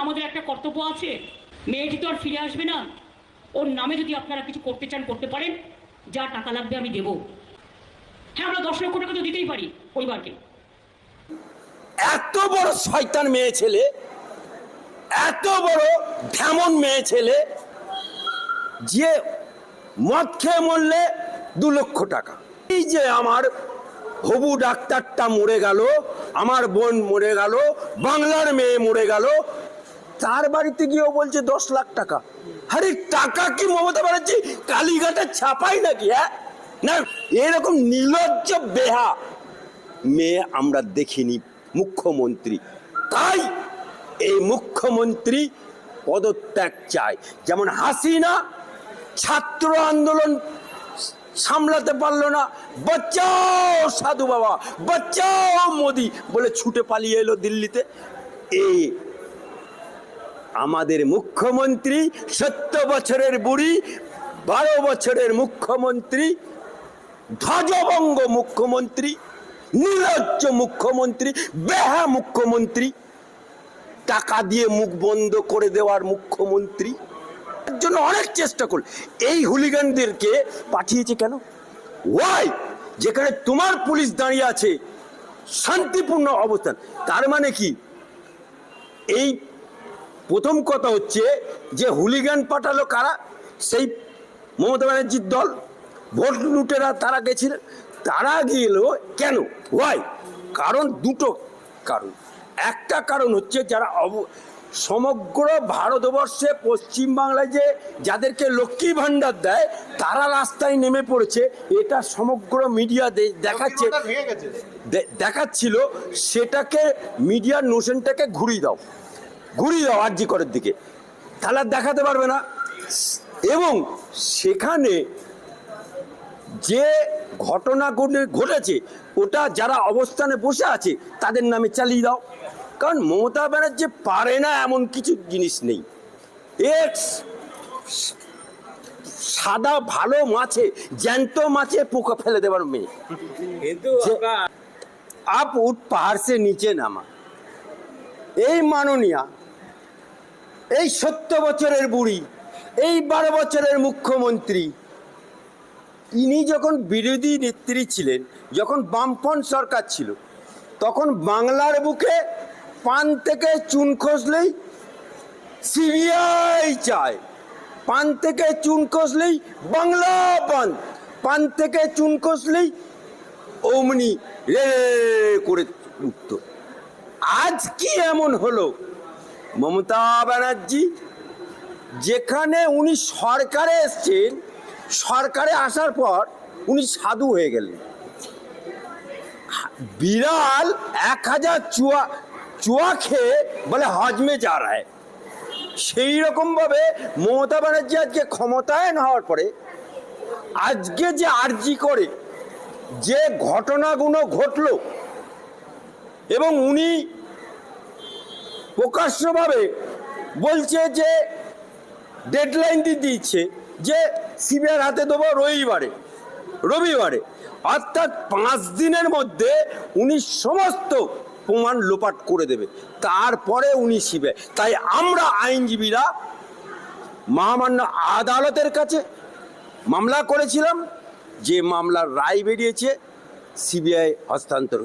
আমাদের একটা কর্তব্য আছে, মেয়েটি তো আর ফিরে আসবে না। ওর নামে যদি আপনারা কিছু করতে চান করতে পারেন, যা টাকা লাগবে আমি দেব। হ্যাঁ, আমরা 10 লক্ষ টাকা তো দিতেই পারি পরিবারকে। এত বড় শয়তান মেয়ে ছেলে, এত বড় ঢেমন মেয়ে ছেলে যে মদ খেয়ে মরলে 2 লক্ষ টাকা। এই যে আমার হবু ডাক্তারটা মরে গেল, আমার বোন মরে গেল, বাংলার মেয়ে মরে গেল, তার বাড়িতে গিয়েও বলছে 10 লাখ টাকা। আরে টাকা কি মমতা ব্যানার্জি কালীঘাটে ছাপাই নাকি? হ্যাঁ না, এরকম নির্লজ্জ বেহা মেয়ে আমরা দেখিনি মুখ্যমন্ত্রী। তাই এই মুখ্যমন্ত্রী পদত্যাগ চায়। যেমন হাসিনা ছাত্র আন্দোলন সামলাতে পারলো না, বাঁচাও সাধু বাবা, বাঁচাও মোদি বলে ছুটে পালিয়ে এলো দিল্লিতে। এই আমাদের মুখ্যমন্ত্রী 70 বছরের বুড়ি, 12 বছরের মুখ্যমন্ত্রী, ধ্বজভঙ্গ মুখ্যমন্ত্রী, নির্লজ্জ মুখ্যমন্ত্রী, বেহা মুখ্যমন্ত্রী, টাকা দিয়ে মুখ বন্ধ করে দেওয়ার মুখ্যমন্ত্রী। এর জন্য অনেক চেষ্টা করল। এই হুলিগানদেরকে পাঠিয়েছে কেন? ওয়াই? যেখানে তোমার পুলিশ দাঁড়িয়ে আছে শান্তিপূর্ণ অবস্থান, তার মানে কি? এই প্রথম কথা হচ্ছে যে হুলিগান পাঠালো কারা? সেই মমতা ব্যানার্জির দল, ভোট লুটেরা তারা গেছিলেন। তারা গেল কেন? ওয়াই? কারণ দুটো কারণ। একটা কারণ হচ্ছে যারা সমগ্র ভারতবর্ষে পশ্চিমবাংলায় যে যাদেরকে লক্ষ্মী ভাণ্ডার দেয় তারা রাস্তায় নেমে পড়েছে, এটা সমগ্র মিডিয়া দেখাচ্ছিল। সেটাকে মিডিয়ার নোশনটাকে ঘুরিয়ে দাও আরজি করের দিকে, তাহলে দেখাতে পারবে না। এবং সেখানে যে ঘটনা ঘটেছে ওটা যারা অবস্থানে বসে আছে তাদের নামে চালিয়ে দাও। কারণ মমতা ব্যানার্জি পারে না এমন কিছু জিনিস নেই। এর সাদা ভালো মাছে, জ্যান্ত মাছে পোকা ফেলে দেবার মেয়ে। আপ উঠ পাহাড় সে নিচে নামা। এই মাননীয়া, এই 70 বছরের বুড়ি, এই 12 বছরের মুখ্যমন্ত্রী, ইনি যখন বিরোধী নেত্রী ছিলেন, যখন বামফ্রন্ট সরকার ছিল, তখন বাংলার বুকে পান থেকে চুন খসলেই সিবিআই চায়, পান থেকে চুন খসলেই বাংলা পান, পান থেকে চুন খসলেই অমনি রে করে উঠত। আজ কি এমন হলো? মমতা ব্যানার্জি যেখানে উনি সরকারে এসছেন, সরকারে আসার পর উনি সাধু হয়ে গেলেন। বিড়াল 1000 চুয়া খেয়ে বলে হজমে যা রা হ্যায়, সেই রকম ভাবে মমতা ব্যানার্জি আজকে ক্ষমতায়ন হওয়ার পরে আজকে যে আরজি করে যে ঘটনাগুলো ঘটল, এবং উনি প্রকাশ্যভাবে বলছে যে ডেডলাইন দিচ্ছে যে সিবিআই হাতে দেবো রবিবারে, অর্থাৎ 5 দিনের মধ্যে উনি সমস্ত প্রমাণ লোপাট করে দেবে, তারপরে উনি সিবিআই। তাই আমরা আইনজীবীরা মহামান্য আদালতের কাছে মামলা করেছিলাম, যে মামলার রায় বেরিয়েছে সিবিআই হস্তান্তর।